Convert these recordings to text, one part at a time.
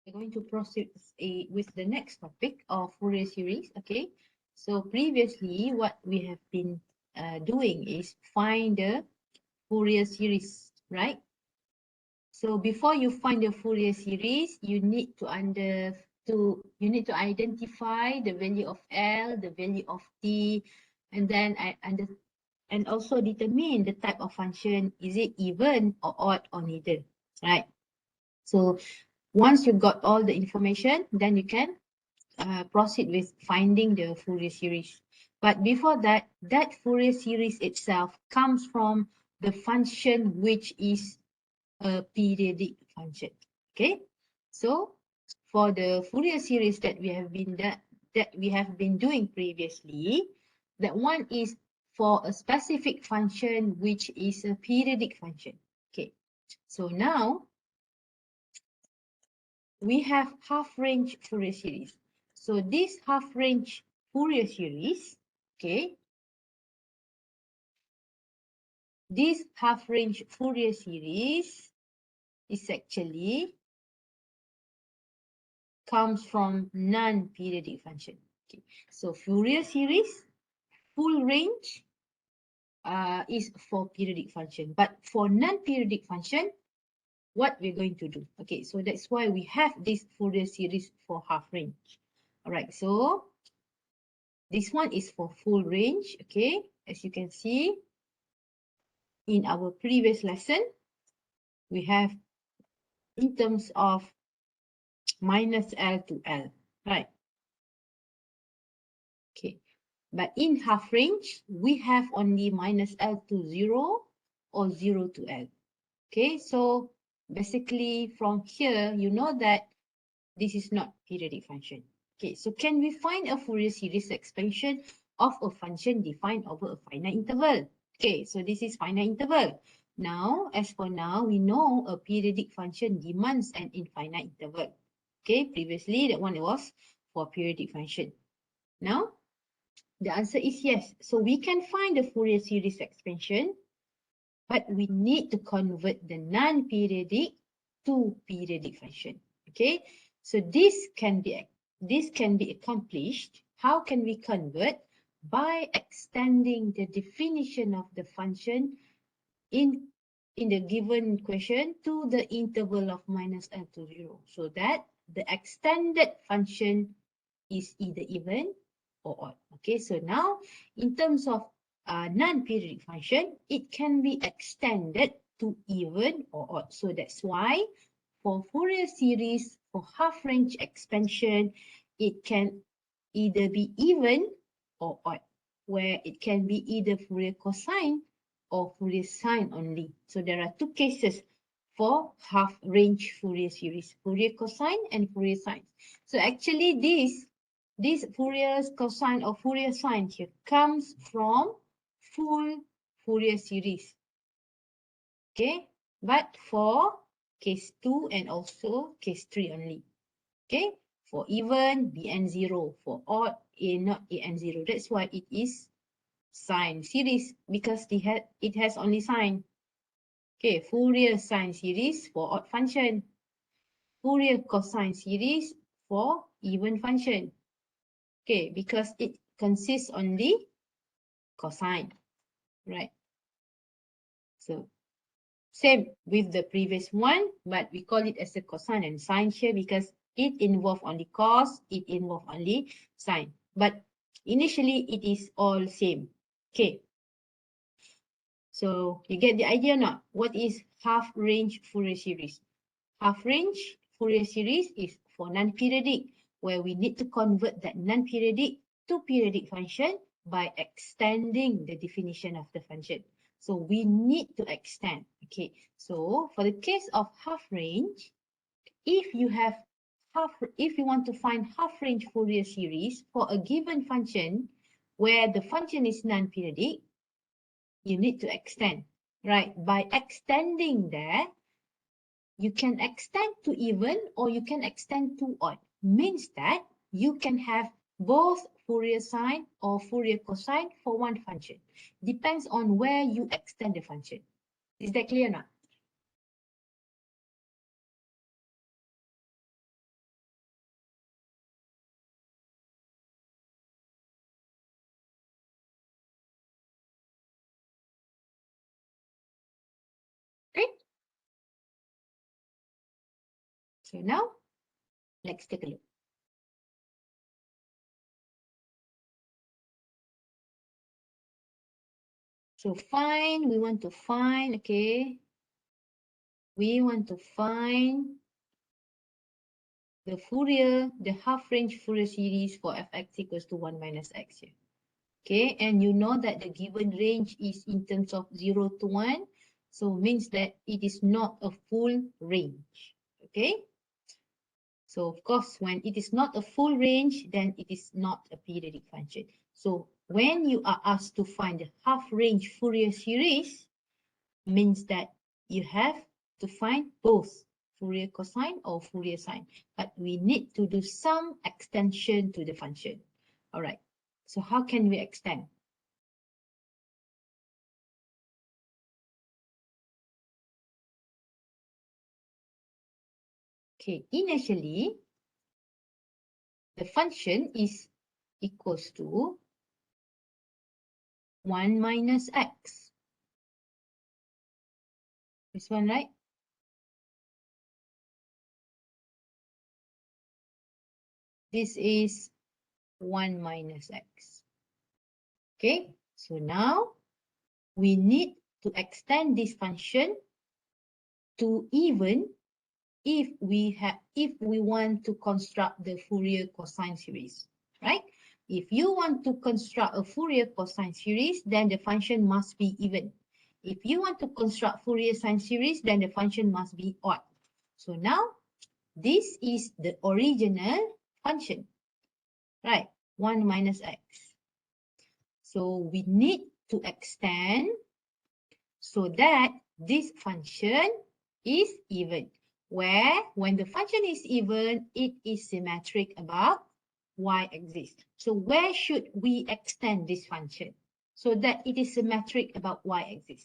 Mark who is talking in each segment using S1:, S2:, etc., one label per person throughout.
S1: We're going to proceed with the next topic of Fourier series. Okay, so previously what we have been doing is find the Fourier series, right? So before you find the Fourier series, you need to identify the value of L, the value of T, and then and also determine the type of function. Is it even or odd or neither, right? So once you got all the information, then you can proceed with finding the Fourier series. But before that, that Fourier series itself comes from the function which is a periodic function. Okay, so for the Fourier series that we have been doing previously, that one is for a specific function which is a periodic function. Okay, so now we have half-range Fourier series. So this half-range Fourier series, okay, this half-range Fourier series is actually comes from non-periodic function. Okay, so Fourier series, full range is for periodic function, but for non-periodic function, what we're going to do? Okay, so that's why we have this Fourier series for half-range. All right, so this one is for full range, okay? As you can see, in our previous lesson, we have in terms of minus L to L, right? Okay, but in half range, we have only minus L to 0 or 0 to L. Okay, so basically from here, you know that this is not periodic function. Okay, so can we find a Fourier series expansion of a function defined over a finite interval? Okay, so this is finite interval. Now, as for now, we know a periodic function demands an infinite interval. Okay, previously that one was for periodic function. Now, the answer is yes. So we can find the Fourier series expansion, but we need to convert the non-periodic to periodic function. Okay, so this can be accomplished. How can we convert? By extending the definition of the function in the given question to the interval of minus L to 0, so that the extended function is either even or odd. Okay, so now in terms of non-periodic function, it can be extended to even or odd. So that's why for Fourier series, for half-range expansion, it can either be even or odd, where it can be either Fourier cosine or Fourier sine only. So there are two cases for half-range Fourier series, Fourier cosine and Fourier sine. So actually this Fourier cosine or Fourier sine here comes from full Fourier series. Okay, but for case 2 and also case 3 only. Okay, for even Bn0, for odd A0, An0. That's why it is sine series, because it has only sine. Okay, Fourier sine series for odd function. Fourier cosine series for even function. Okay, because it consists only cosine, right? So same with the previous one, but we call it as a cosine and sine here because it involves only cos, it involves only sine. But initially, it is all same. Okay. So you get the idea now? What is half-range Fourier series? Half-range Fourier series is for non-periodic, where we need to convert that non-periodic to periodic function by extending the definition of the function. So we need to extend. Okay, so for the case of half-range, if you want to find half-range Fourier series for a given function where the function is non-periodic, you need to extend, right? By extending that, you can extend to even or you can extend to odd. Means that you can have both Fourier sine or Fourier cosine for one function. Depends on where you extend the function. Is that clear now? So now, let's take a look. So we want to find, okay, we want to find the half-range Fourier series for fx equals to 1 minus x here. Okay, and you know that the given range is in terms of 0 to 1, so means that it is not a full range. Okay, so of course, when it is not a full range, then it is not a periodic function. So when you are asked to find the half-range Fourier series, means that you have to find both Fourier cosine or Fourier sine, but we need to do some extension to the function. All right, so how can we extend? Okay, initially, the function is equals to 1 minus x. This one, right? This is 1 minus x. Okay, so now we need to extend this function to even if we want to construct the Fourier cosine series, right? If you want to construct a Fourier cosine series, then the function must be even. If you want to construct Fourier sine series, then the function must be odd. So now this is the original function, right? 1 minus x. So we need to extend so that this function is even, where when the function is even, it is symmetric about y-axis. So where should we extend this function so that it is symmetric about y-axis?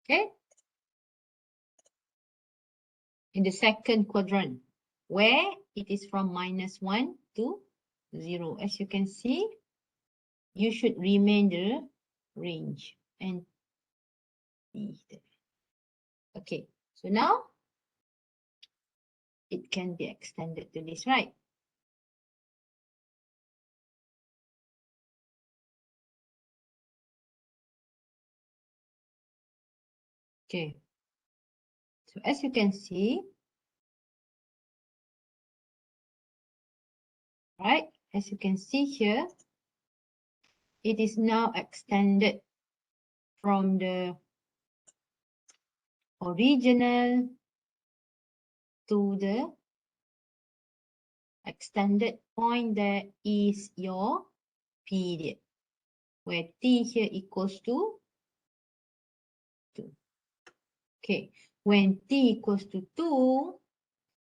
S1: Okay, in the second quadrant, where it is from -1 to 0. As you can see, you should remain the range and okay, so now it can be extended to this, right? Okay, so as you can see, right, as you can see here, it is now extended from the original to the extended point that is your period, where t here equals to 2. Okay, when t equals to 2,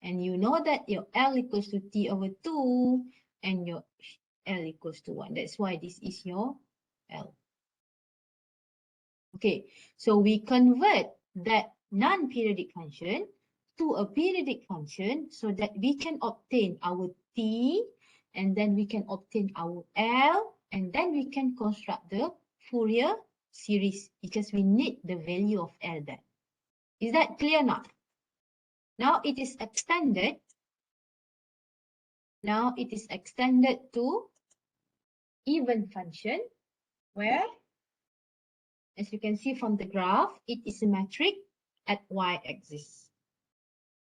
S1: and you know that your L equals to t over 2, and your L equals to 1. That's why this is your L. Okay, so we convert that non-periodic function to a periodic function so that we can obtain our t, and then we can obtain our L, and then we can construct the Fourier series because we need the value of L there. Is that clear now? Now it is extended. Now it is extended to even function where, as you can see from the graph, it is symmetric at y-axis.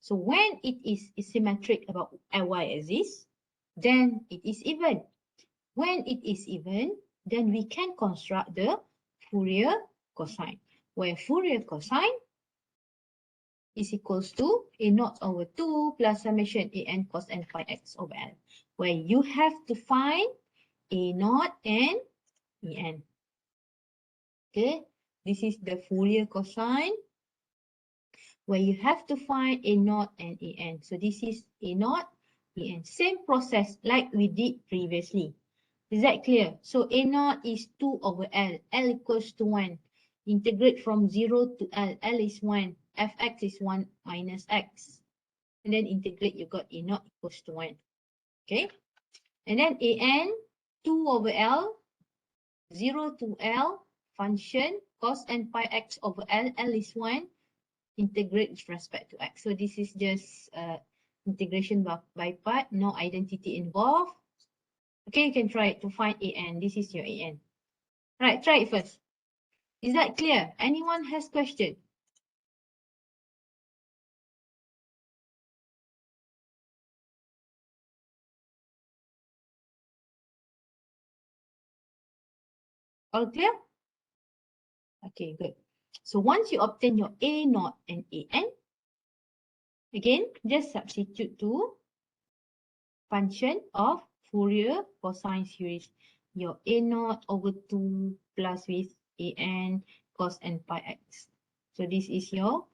S1: So when it is symmetric about y-axis, then it is even. When it is even, then we can construct the Fourier cosine, where Fourier cosine is equals to A naught over 2 plus summation an cos n pi x over L, where you have to find A naught and En. Okay, this is the Fourier cosine, where you have to find A naught and En. So this is A naught, En. Same process like we did previously. Is that clear? So A naught is 2 over L. L equals to 1. Integrate from 0 to L. L is 1. Fx is 1 minus x. And then integrate, you got A naught equals to 1. Okay? And then An, 2 over L, 0 to L, function, cos n pi x over L. L is 1. Integrate with respect to x. So this is just integration by part. No identity involved. Okay, you can try it to find An. This is your An. Right, try it first. Is that clear? Anyone has question? All clear? Okay, good. So once you obtain your A naught and An, again, just substitute to function of Fourier cosine series. Your A naught over 2 plus with An cos n pi x. So this is your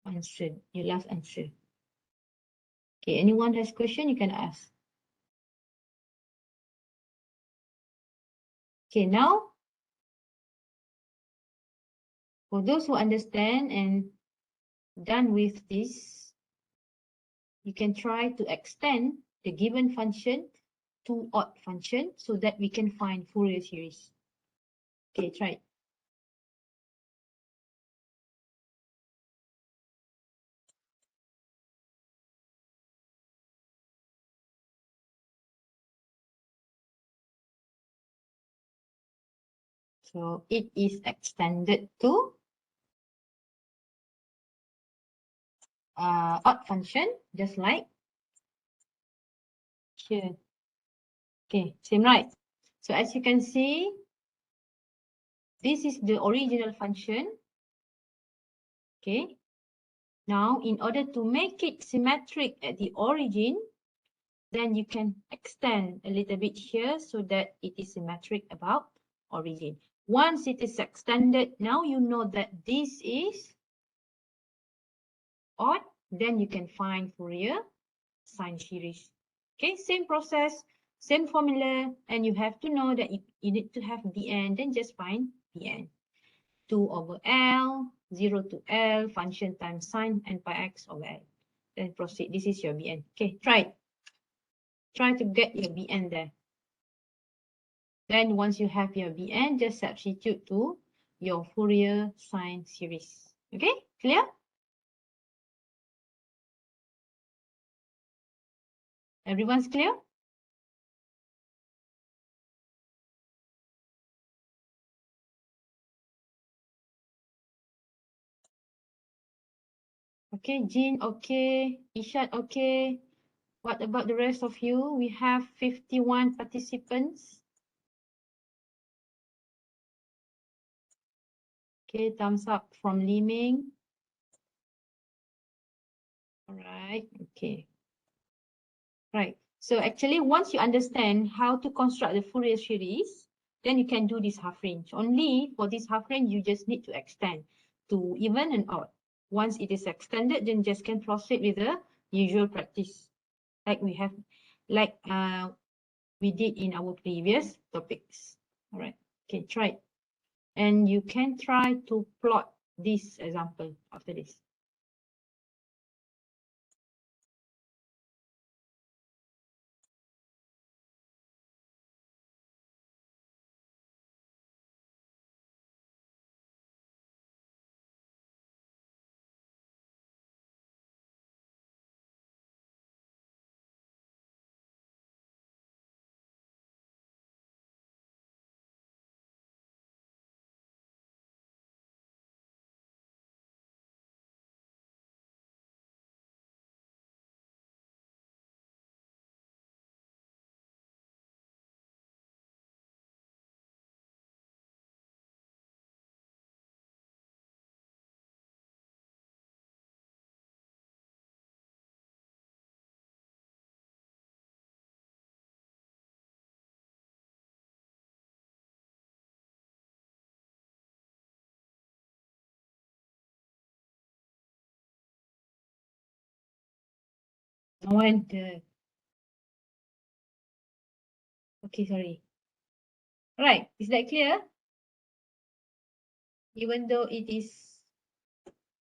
S1: answer, your last answer. Okay, anyone has question, you can ask. Okay, now, for those who understand and done with this, you can try to extend the given function to odd function so that we can find Fourier series. Okay, try it. So it is extended to odd function, just like here. Okay, same right. So as you can see, this is the original function. Okay. Now, in order to make it symmetric at the origin, then you can extend a little bit here so that it is symmetric about origin. Once it is extended, now you know that this is odd, then you can find Fourier sine series. Okay, same process, same formula, and you have to know that you need to have Bn, then just find Bn. 2 over L, 0 to L, function times sine n pi x over L. Then proceed. This is your Bn. Okay, try it. Try to get your Bn there. Then once you have your Bn, just substitute to your Fourier sine series. Okay, clear? Everyone's clear? Okay, Jean, okay. Ishad, okay. What about the rest of you? We have 51 participants. Okay, thumbs up from Li Ming. All right, okay. Right. So actually, once you understand how to construct the Fourier series, then you can do this half range. Only for this half range, you just need to extend to even and odd. Once it is extended, then just can proceed with the usual practice, like we did in our previous topics. All right. Okay, try it. And you can try to plot this example after this. No wonder. Okay, sorry. Right, is that clear? Even though it is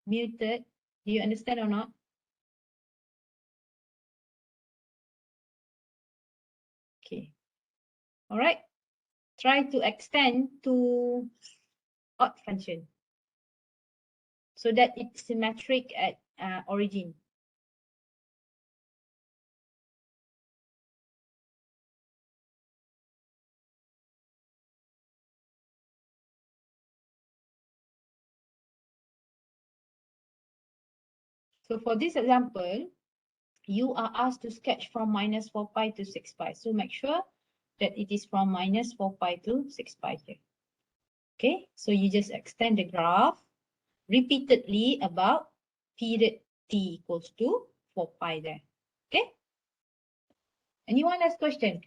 S1: muted, do you understand or not? Okay. All right. Try to extend to odd function so that it's symmetric at origin. So for this example, you are asked to sketch from minus 4 pi to 6 pi. So make sure that it is from minus 4 pi to 6 pi here. Okay, so you just extend the graph repeatedly about period t equals to 4 pi there. Okay, anyone has question?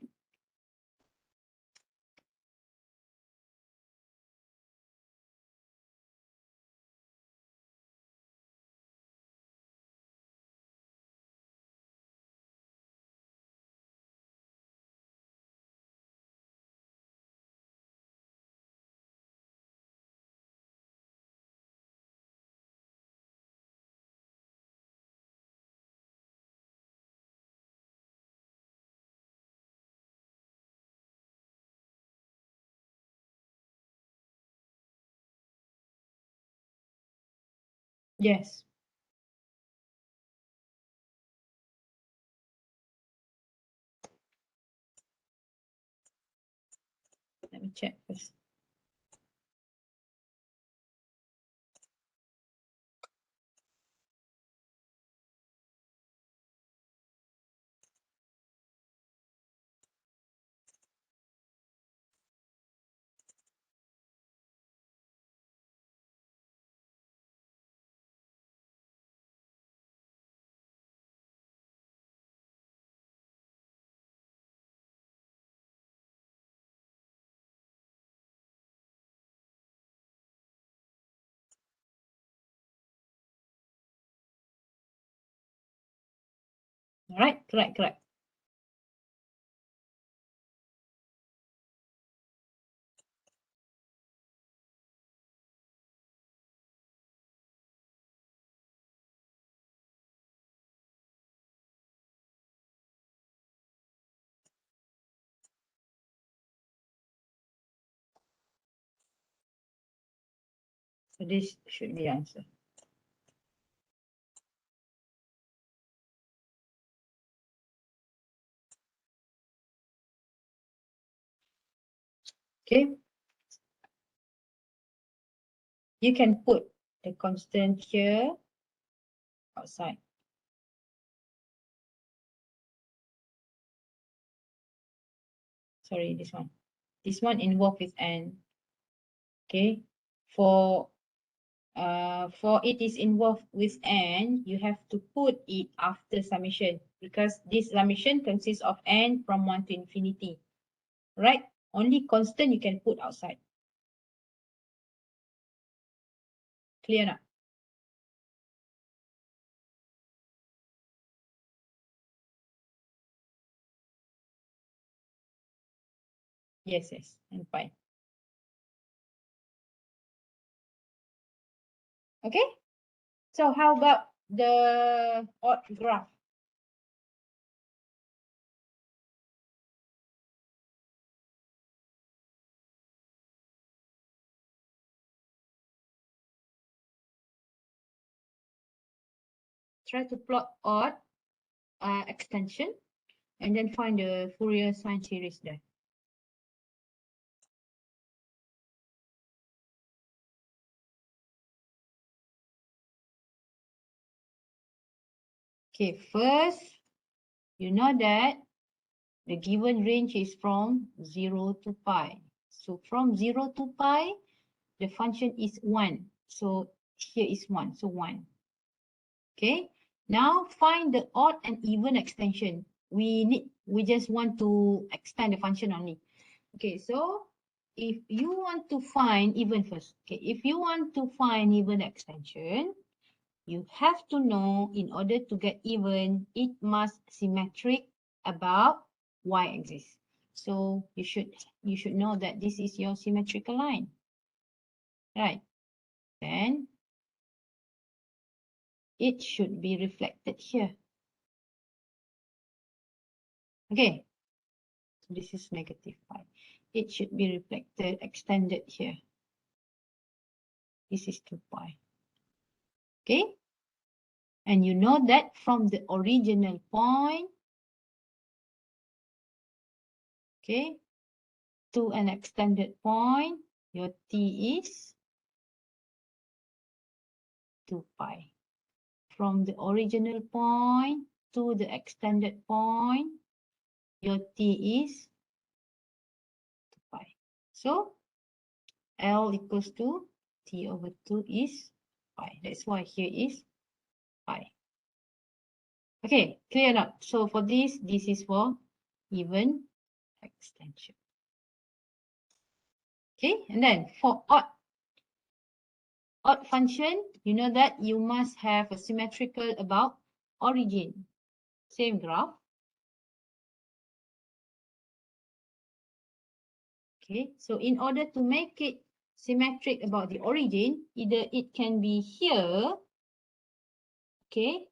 S1: Yes. Let me check first. All right, correct, correct. So this should be answer. Okay, you can put the constant here outside. Sorry, this one. This one involved with n. Okay, for it is involved with n, you have to put it after summation because this summation consists of n from 1 to infinity, right? Only constant you can put outside. Clear now? Yes, yes, and fine. Okay, so how about the odd graph? Try to plot odd extension and then find the Fourier sine series there. Okay, first, you know that the given range is from 0 to pi. So from 0 to pi, the function is 1. So here is 1, so 1. Okay, now find the odd and even extension. We just want to extend the function only. Okay, so if you want to find even first, okay, if you want to find even extension, You have to know in order to get even, it must symmetric about y-axis. So you should know that this is your symmetrical line. Right. Then it should be reflected here. Okay. So this is negative pi. It should be reflected, extended here. This is 2 pi. Okay. And you know that from the original point, okay, to an extended point, your t is 2 pi. From the original point to the extended point, your t is 2 pi. So L equals to t over 2 is pi. That's why here is pi. Okay, clear now. So for this is for even extension. Okay, and then for odd function, you know that you must have a symmetrical about origin. Same graph. Okay, so in order to make it symmetric about the origin, either it can be here, okay,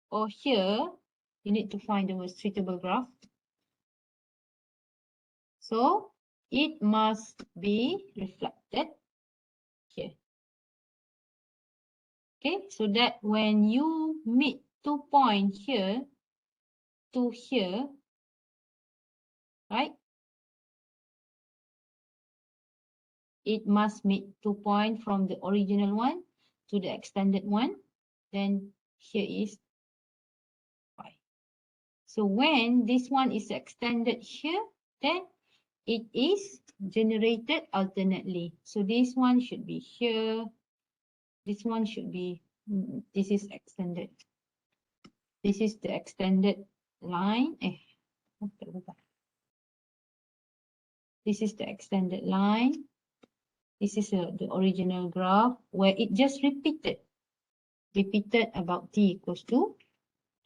S1: or here. You need to find the most suitable graph. So it must be reflected here. Okay, so that when you meet 2 points here to here, right? It must meet 2 points from the original one to the extended one. Then here is pi. So when this one is extended here, then it is generated alternately. So this one should be here. This one should be, this is extended. This is the extended line. This is the extended line. This is the original graph where it just repeated about t equals to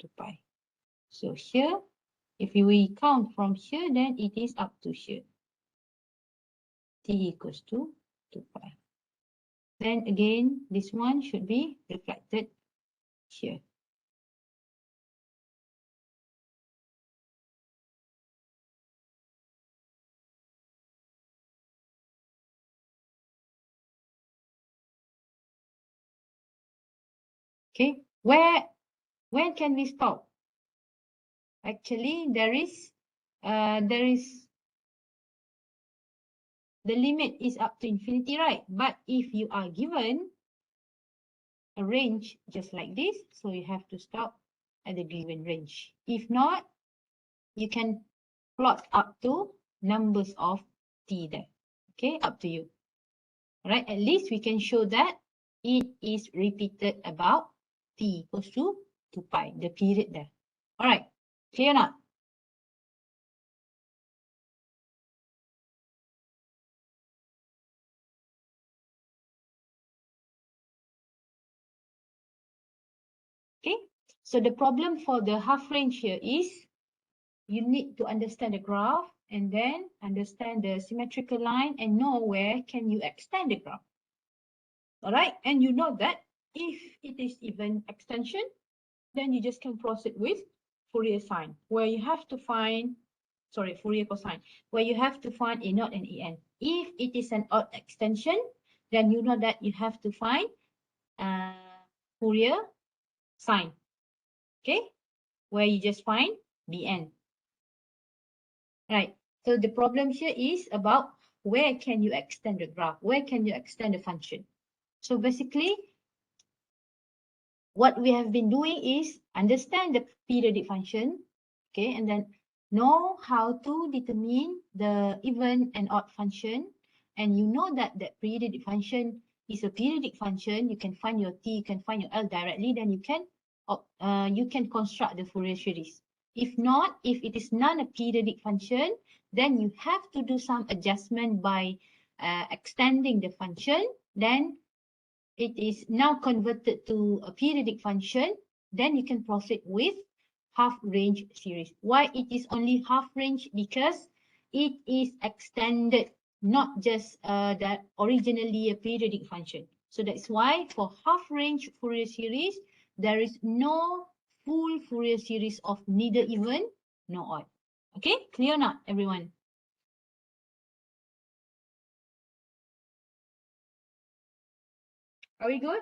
S1: 2 pi. So here, if we count from here, then it is up to here. T equals to 2 pi. Then again, this one should be reflected here. Okay, when can we stop? Actually, there is the limit is up to infinity, right? But if you are given a range just like this, so you have to stop at the given range. If not, you can plot up to numbers of t there. Okay, up to you. All right, at least we can show that it is repeated about t equals to 2 pi, the period there. All right, clear now? Okay, so the problem for the half range here is you need to understand the graph and then understand the symmetrical line and know where can you extend the graph. All right, and you know that if it is even extension, then you just can proceed with Fourier sine, where you have to find, sorry, Fourier cosine, where you have to find a naught and en. If it is an odd extension, then you know that you have to find Fourier sine, okay, where you just find bn. Right, so the problem here is about where can you extend the graph, where can you extend the function. So basically, what we have been doing is understand the periodic function, okay, and then know how to determine the even and odd function. And you know that that periodic function is a periodic function. You can find your t, you can find your L directly, then you can construct the Fourier series. If not, if it is not a periodic function, then you have to do some adjustment by extending the function. Then it is now converted to a periodic function, then you can proceed with half range series. Why it is only half range? Because it is extended, not just that originally a periodic function. So that's why for half range Fourier series, there is no full Fourier series of neither even nor odd. Okay, clear not everyone? Are we good?